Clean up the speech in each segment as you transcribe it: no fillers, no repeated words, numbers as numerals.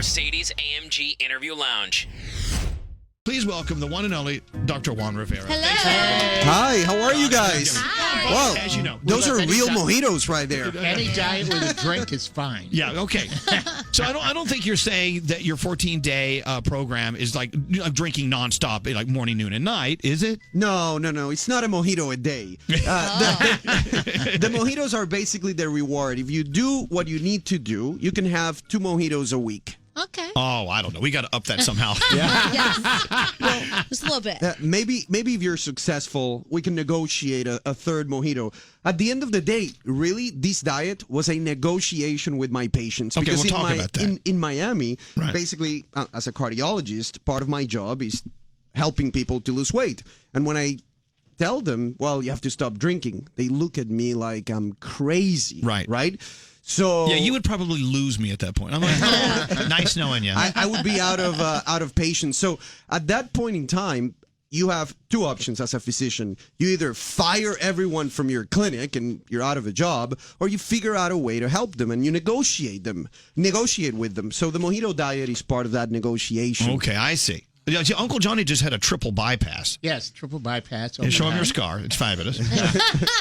Mercedes-AMG Interview Lounge. Please welcome the one and only Dr. Juan Rivera. Hello. Hi, how are you guys? Hi. Wow, As you know, those are real mojitos right there. Any diet with a drink is fine. Yeah, okay. So I don't think you're saying that your 14-day program is like drinking nonstop, like morning, noon, and night, is it? No. It's not a mojito a day. The mojitos are basically the reward. If you do what you need to do, you can have 2 mojitos a week. Okay. Oh, I don't know. We got to up that somehow. Yes. Well, just a little bit. Maybe if you're successful, we can negotiate a third mojito. At the end of the day, really, this diet was a negotiation with my patients. Okay, because we'll talk about that. In Miami, Right. basically, as a cardiologist, part of my job is helping people to lose weight. And when I tell them, well, you have to stop drinking, they look at me like I'm crazy. Right? So Yeah, you would probably lose me at that point. I'm like, oh, nice knowing you. I would be out of patience. So at that point in time, you have 2 options as a physician. You either fire everyone from your clinic and you're out of a job, or you figure out a way to help them and you negotiate with them. So the Mojito Diet is part of that negotiation. Okay, I see. Yeah, see, Uncle Johnny just had a triple bypass. Yes, triple bypass. Yeah, show him your scar. It's fabulous.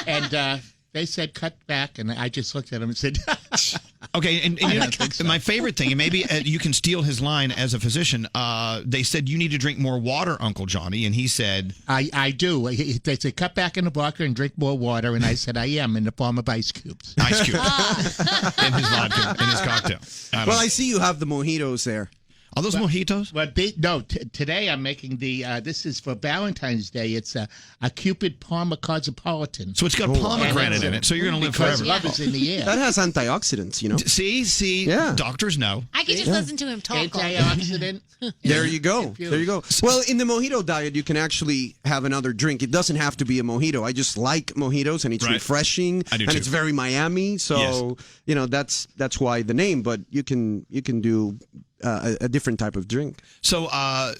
And they said cut back, and I just looked at him and said, Okay, and you know, my favorite thing, and maybe you can steal his line as a physician, they said you need to drink more water, Uncle Johnny, and he said... I do. They said cut back in the vodka and drink more water, and I said I am, in the form of ice cubes. Ice cubes. In his vodka, in his cocktail. I see you have the mojitos there. Are those mojitos? But today I'm making the, this is for Valentine's Day. It's a Cupid Parma Cosmopolitan. So it's got pomegranate in it, so you're going to live because forever. love is in the air. That has antioxidants, you know. See? Yeah. Doctors know. I could just listen to him talk. Antioxidant. There you go. Well, in the Mojito Diet, you can actually have another drink. It doesn't have to be a mojito. I just like mojitos, and it's refreshing. I do and too. it's very Miami, so you know that's why the name. But you can do a different type of drink. So,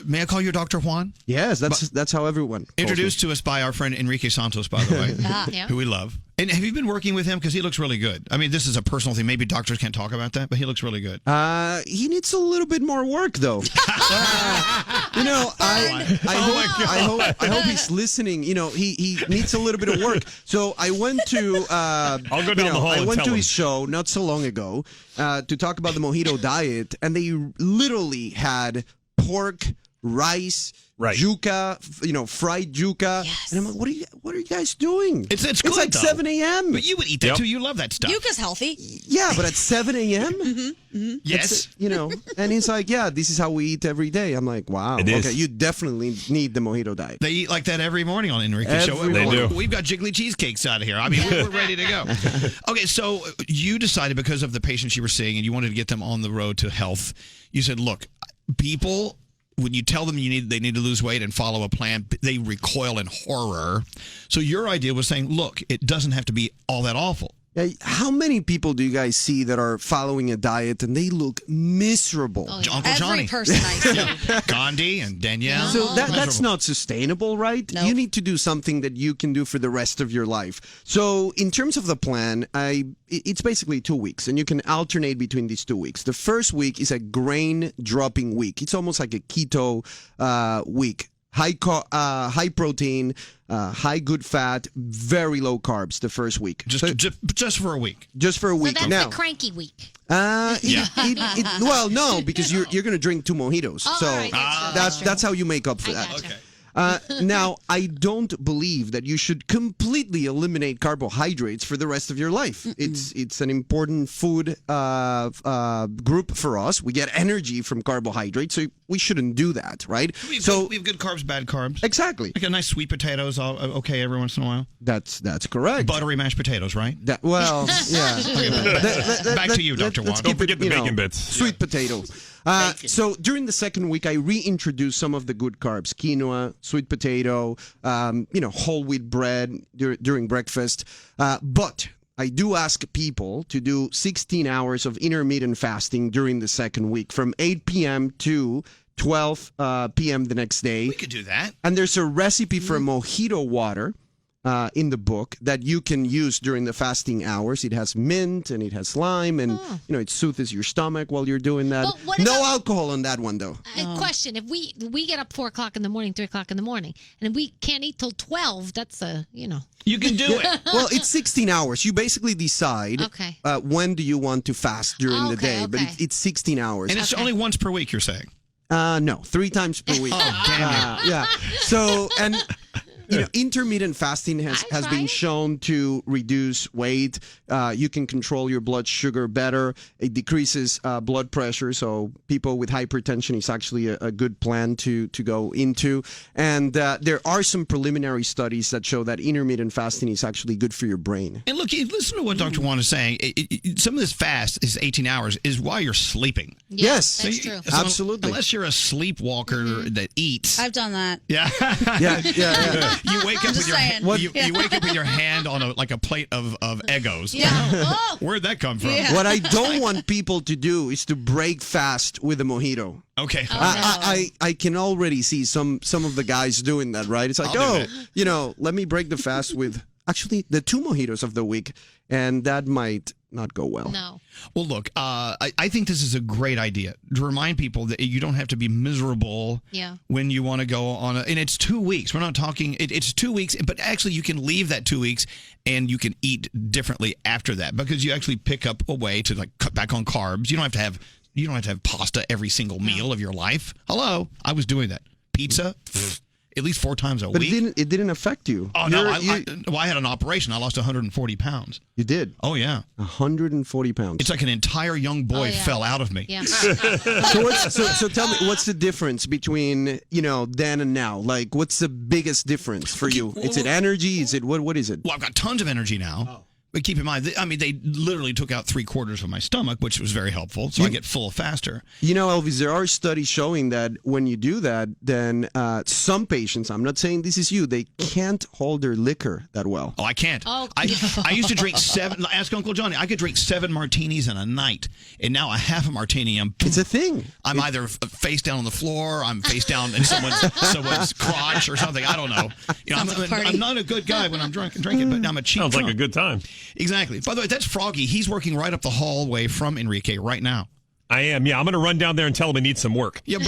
may I call you Dr. Juan? Yes, that's how everyone calls Introduced to us by our friend Enrique Santos, by the way, who we love. And have you been working with him? Because he looks really good. I mean, this is a personal thing. Maybe doctors can't talk about that, but he looks really good. He needs a little bit more work, though. You know, I hope he's listening. You know, he needs a little bit of work. So I went to I'll go down the hall I and went tell to him. his show not so long ago to talk about the Mojito Diet, and they literally had pork, rice, yuca, fried yuca. Yes. And I'm like, what are you guys doing? It's good, It's like though. 7 a.m. But you would eat that too. You love that stuff. Yuca's healthy. Yeah, but at 7 a.m.? Yes. And he's like, yeah, this is how we eat every day. I'm like, wow. It is. Okay, you definitely need the Mojito Diet. They eat like that every morning on Enrique's show. Every morning. They do. We've got jiggly cheesecakes out of here. I mean, we're ready to go. Okay, so you decided because of the patients you were seeing and you wanted to get them on the road to health, you said, look, people, when you tell them they need to lose weight and follow a plan, they recoil in horror. So your idea was saying, look, it doesn't have to be all that awful. How many people do you guys see that are following a diet and they look miserable? Uncle Johnny. Every person I see. Gandhi and Danielle. So that's not sustainable, right? Nope. You need to do something that you can do for the rest of your life. So in terms of the plan, it's basically 2 weeks, and you can alternate between these 2 weeks. The first week is a grain dropping week. It's almost like a keto week. High protein, high good fat, very low carbs the first week. Just for a week. Just for a week. So that's Now, the cranky week. well, no, because you're going to drink 2 mojitos. Oh, so all right, that's how you make up for I that. gotcha. Okay. Now, I don't believe that you should completely eliminate carbohydrates for the rest of your life. It's an important food group for us. We get energy from carbohydrates, so we shouldn't do that, right? We have good carbs, bad carbs. Exactly. Like a nice sweet potatoes, okay, every once in a while. That's correct. Buttery mashed potatoes, right? Yeah. Back to you, Dr. Juan. Don't forget the bacon bits. Sweet potato. So during the second week, I reintroduced some of the good carbs: quinoa, sweet potato, whole wheat bread during breakfast. But I do ask people to do 16 hours of intermittent fasting during the second week, from 8 p.m. to 12 p.m. the next day. We could do that. And there's a recipe for mojito water in the book that you can use during the fasting hours. It has mint and it has lime, and it soothes your stomach while you're doing that. But what No about- alcohol on that one, though. Question: if we get up 4 o'clock in the morning, 3 o'clock in the morning, and we can't eat till 12, that's You can do it. Well, it's 16 hours. You basically decide Okay. when do you want to fast during the day, but okay. it's 16 hours. And it's Okay. only once per week, you're saying? No, 3 times per week. Oh, damn Yeah. So, and intermittent fasting has I been tried. shown to reduce weight. You can control your blood sugar better. It decreases blood pressure. So people with hypertension is actually a good plan to go into. And there are some preliminary studies that show that intermittent fasting is actually good for your brain. And look, listen to what Dr. Juan is saying. Some of this fast is 18 hours is while you're sleeping. Yes. that's So true. Absolutely. Unless you're a sleepwalker that eats. I've done that. Yeah. Yeah. You wake up with just your saying. you wake up with your hand on a plate of Eggos. Yeah. Oh. Where'd that come from? Yeah. What I don't want people to do is to break fast with a mojito. Okay. I can already see some of the guys doing that, right? It's like, I'll do let me break the fast with actually the 2 mojitos of the week, and that might not go well. No. Well, look, I think this is a great idea to remind people that you don't have to be miserable Yeah. when you want to go on and it's 2 weeks. We're not talking, it's 2 weeks, but actually you can leave that 2 weeks and you can eat differently after that because you actually pick up a way to like cut back on carbs. You don't have to have pasta every single meal of your life. Hello. I was doing that. Pizza, at least 4 times a But week. it didn't affect you. Oh, no. You're- I had an operation. I lost 140 pounds. You did. Oh, yeah. 140 pounds. It's like an entire young boy Oh, yeah. fell out of me. Yeah. So tell me, what's the difference between then and now? Like, what's the biggest difference for you? Is it energy? Is it what is it? Well, I've got tons of energy now. But keep in mind, they literally took out 3/4 of my stomach, which was very helpful. So I get full faster. Elvis, there are studies showing that when you do that, then some patients, I'm not saying this is you, they can't hold their liquor that well. Oh, I can't. Oh, I used to drink 7. Ask Uncle Johnny. I could drink 7 martinis in a night, and now a half a martini. It's a thing. I'm either face down on the floor, I'm face down in someone's crotch or something. I don't know. I'm not a good guy when I'm drinking, but I'm a cheap Sounds like a drunk. good time. Exactly. By the way, that's Froggy. He's working right up the hallway from Enrique right now. I am. Yeah, I'm going to run down there and tell him he needs some work. Yeah,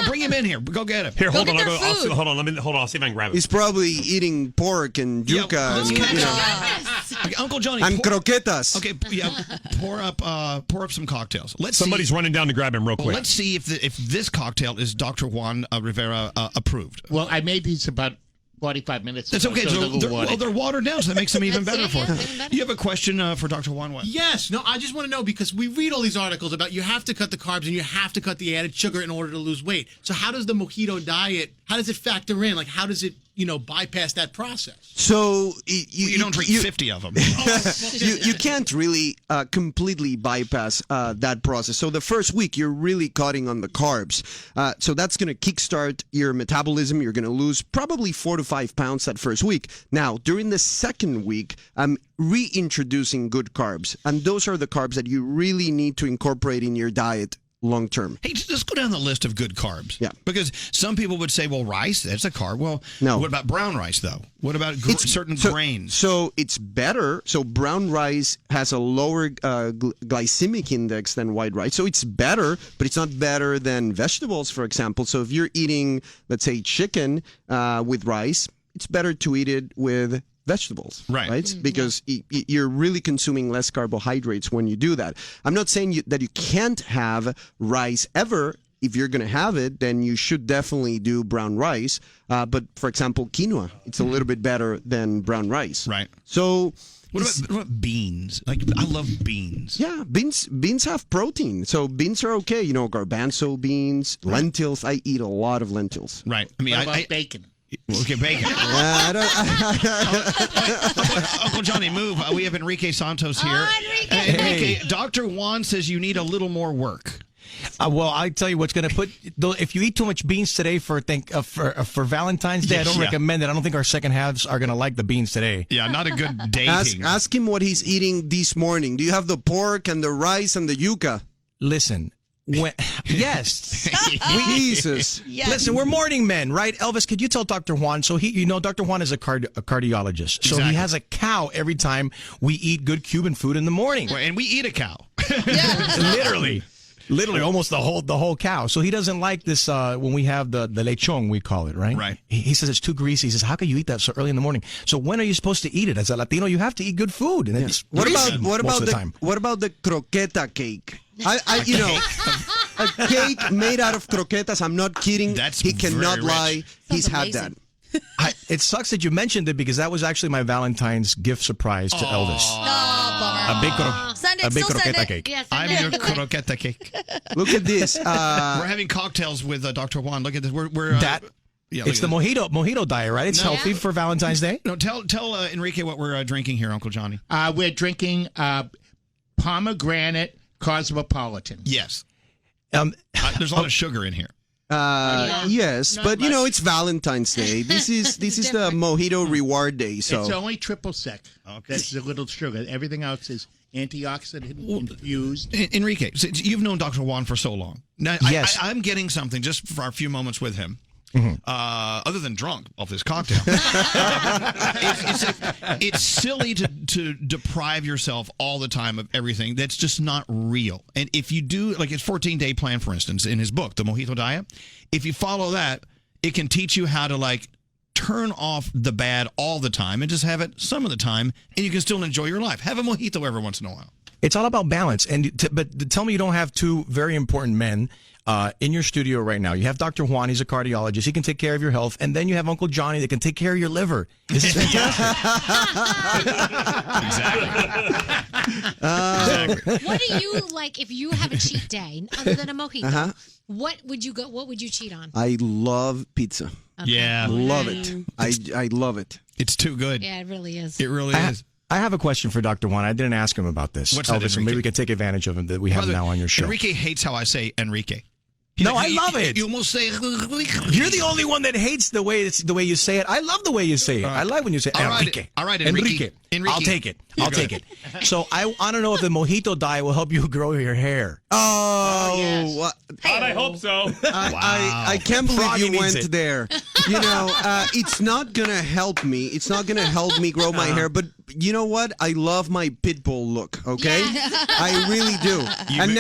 bring him in here. Go get him. Here, hold get on. their food. Hold on. I'll see if I can grab it. He's probably eating pork and Yeah, yuca let's and, catch Okay, Uncle Johnny. and croquetas. Okay, yeah, pour up some cocktails. Somebody's running down to grab him real quick. Let's see if this cocktail is Dr. Juan Rivera approved. Well, I made these about 45 minutes That's ago, okay. so So they're a little they're watered down, so that makes them even better for Yeah, you. even better. You have a question for Dr. Juan? What? Yes. No, I just want to know because we read all these articles about you have to cut the carbs and you have to cut the added sugar in order to lose weight. So how does the Mojito diet, how does it factor in? Like, how does it, bypass that process? So You don't drink 50 of them. you can't really completely bypass that process. So the first week, you're really cutting on the carbs. So that's going to kickstart your metabolism. You're going to lose probably 4 to 5 pounds that first week. Now, during the second week, I'm reintroducing good carbs. And those are the carbs that you really need to incorporate in your diet long term. Hey, let's go down the list of good carbs. Yeah. Because some people would say, well, rice, that's a carb. Well, No. What about brown rice, though? What about certain grains? So it's better. So brown rice has a lower glycemic index than white rice. So it's better, but it's not better than vegetables, for example. So if you're eating, let's say, chicken with rice, it's better to eat it with vegetables, Right. Because you're really consuming less carbohydrates when you do that. I'm not saying that you can't have rice ever. If you're going to have it, then you should definitely do brown rice. But for example, quinoa, it's a little bit better than brown rice. Right. So What about beans? Like, I love beans. yeah, beans have protein. So beans are okay. Garbanzo beans, lentils. I eat a lot of lentils. Right. I mean, What about bacon? Okay, bacon. Uncle Johnny, move. We have Enrique Santos here. Enrique, Dr. Juan says you need a little more work. Well, I tell you what's going to put. If you eat too much beans today for Valentine's Day, I don't recommend it. I don't think our second halves are going to like the beans today. Yeah, not a good dating. Ask him what he's eating this morning. Do you have the pork and the rice and the yuca? Listen, Yes. Jesus. Listen, we're morning men, right? Elvis, could you tell Dr. Juan? So Dr. Juan is a cardiologist. So Exactly. he has a cow every time we eat good Cuban food in the morning. Well, and we eat a cow. Literally, almost the whole cow. So he doesn't like this when we have the lechon, we call it, right? Right. He says it's too greasy. He says, how can you eat that so early in the morning? So when are you supposed to eat it? As a Latino, you have to eat good food. And it's What most about of the time. what about the croqueta cake? A cake made out of croquetas. I'm not kidding. He cannot very lie. rich. He's had amazing. that. It sucks that you mentioned it because that was actually my Valentine's gift surprise to Elvis. Oh, bummer. A big, Send it, a big still send croqueta it. cake. Yes, I'm your croqueta cake. Look at this. We're having cocktails with Dr. Juan. Look at this. We're yeah, It's the look at Mojito Diet, right? It's healthy for Valentine's Day. No, tell Enrique what we're drinking here, Uncle Johnny. We're drinking pomegranate cosmopolitan. Yes. There's a lot of sugar in here. Yes, Not but much. it's Valentine's Day. This is the Mojito Reward Day. So It's only triple sec. Okay. That's a little sugar. Everything else is antioxidant infused. Enrique, so you've known Dr. Juan for so long. Now, Yes. I'm getting something just for our few moments with him. Other than drunk off this cocktail, it's silly to deprive yourself all the time of everything. That's just not real. And if you do, like his 14-day plan, for instance, in his book, The Mojito Diet, if you follow that, it can teach you how to turn off the bad all the time and just have it some of the time, and you can still enjoy your life. Have a mojito every once in a while. It's all about balance. But tell me you don't have two very important men in your studio right now. You have Dr. Juan, he's a cardiologist. He can take care of your health. And then you have Uncle Johnny that can take care of your liver. This is fantastic. Exactly. What do you like if you have a cheat day other than a mojito? What would you cheat on? I love pizza. Yeah. Love it. I love it. It's too good. Yeah, it really is. It really is. I have a question for Dr. Juan. I didn't ask him about this. What's that, Elvis, so maybe Enrique? we can take advantage of him that we have him now on your show. Enrique hates how I say Enrique. No, I love it. You almost say. You're the only one that hates the way you say it. I love the way you say it. I like when you say Enrique. All right, Enrique. I'll take it. I'll take it. So I want to know if the Mojito Diet will help you grow your hair. Oh, God, I hope so. I can't believe Froggy you needs went it. there. It's not gonna help me. It's not gonna help me grow my hair. But you know what? I love my pitbull look. Okay, I really do.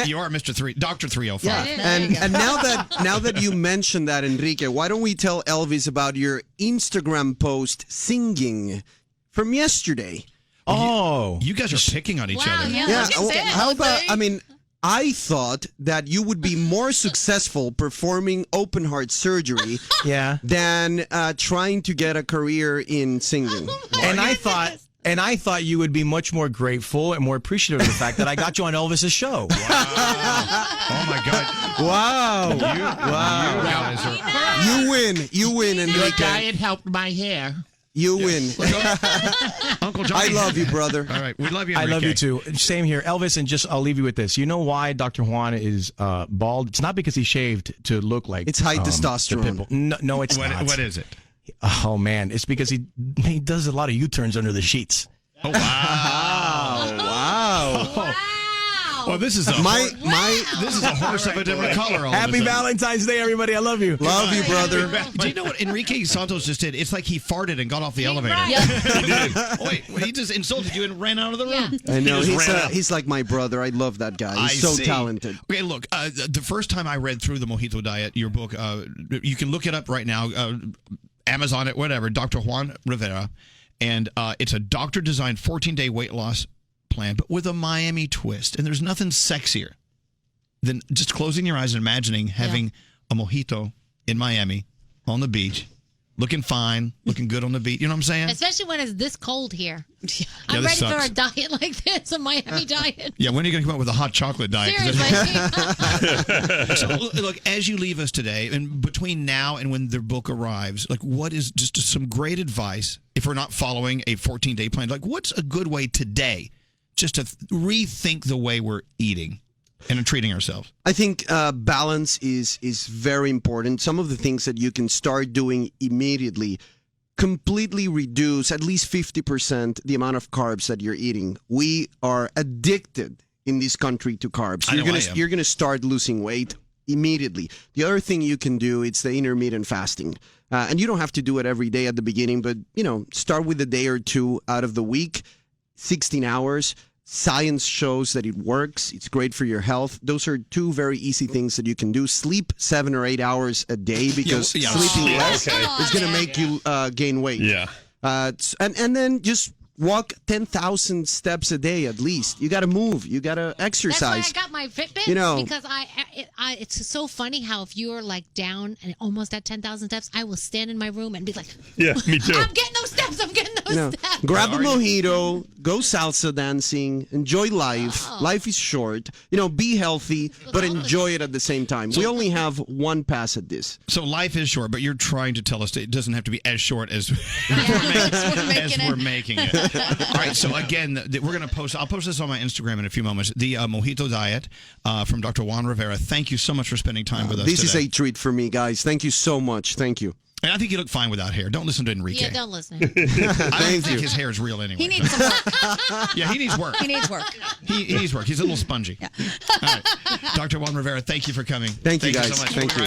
You are Mr. Dr. 305. Yeah, and now that you mentioned that, Enrique, why don't we tell Elvis about your Instagram post singing from yesterday? Oh, You guys are picking on each Wow, other. yeah. Yeah. was gonna say, How about? I mean, I thought that you would be more successful performing open heart surgery yeah. than trying to get a career in singing. And I thought you would be much more grateful and more appreciative of the fact that I got you on Elvis's show. Oh my God. Wow. You guys are. You win, Your Enrique. diet helped my hair. You win. Uncle Johnny. I love you, brother. All right, we love you. I Enrique. love you too. Same here. Elvis, and I'll leave you with this. You know why Dr. Juan is bald? It's not because he shaved to look like It's high the testosterone. pitbull. No, it's not. What is it? Oh man, it's because he does a lot of U-turns under the sheets. Oh wow! Wow. Well, this is a this is a horse of a different color. All of a Happy sudden. Valentine's Day, everybody. I love you. Love you, brother. Do you know what Enrique Santos just did? It's like he farted and got off the elevator. Right. Wait, he just insulted you and ran out of the room. I know. He just ran out. He's like my brother. I love that guy. He's I so see. talented. Okay, look, the first time I read through the Mojito Diet, your book, you can look it up right now, Amazon it, whatever, Dr. Juan Rivera, and it's a doctor-designed 14-day weight loss plan, but with a Miami twist. And there's nothing sexier than just closing your eyes and imagining having a mojito in Miami on the beach, looking fine, looking good on the beach. You know what I'm saying? Especially when it's this cold here. I'm this ready for sucks. a diet like this, a Miami diet. Yeah, when are you going to come up with a hot chocolate diet? 'Cause Seriously. So, look, as you leave us today, and between now and when their book arrives, like, what is just some great advice if we're not following a 14-day plan? Like, what's a good way today just to rethink the way we're eating and treating ourselves? I think balance is very important. Some of the things that you can start doing immediately, completely reduce at least 50% the amount of carbs that you're eating. We are addicted in this country to carbs. I know I am. You're gonna start losing weight immediately. The other thing you can do, it's the intermittent fasting. And you don't have to do it every day at the beginning, but, start with a day or two out of the week, 16 hours. Science shows that it works. It's great for your health. Those are two very easy things that you can do. Sleep 7 or 8 hours a day because sleeping less is going to make you gain weight. Yeah. And then just walk 10,000 steps a day at least. You got to move. You got to exercise. That's why I got my Fitbit. know. Because it's so funny how if you're like down and almost at 10,000 steps, I will stand in my room and be like, Yeah, me too. I'm getting those steps. I'm getting those steps. Grab a mojito, go salsa dancing, enjoy life. Life is short. Be healthy, but enjoy it at the same time. We only have one pass at this. So life is short, but you're trying to tell us that it doesn't have to be as short as we're making it. All right. So again, we're going to post. I'll post this on my Instagram in a few moments. The Mojito Diet from Dr. Juan Rivera. Thank you so much for spending time with us. This today. is a treat for me, guys. Thank you so much. Thank you. And I think you look fine without hair. Don't listen to Enrique. Yeah, don't listen. I don't think his hair is real anyway. He needs some work. Yeah, he needs work. He needs work. He needs work. He's a little spongy. Yeah. All right. Dr. Juan Rivera, thank you for coming. Thank you, guys. so much. Thank you.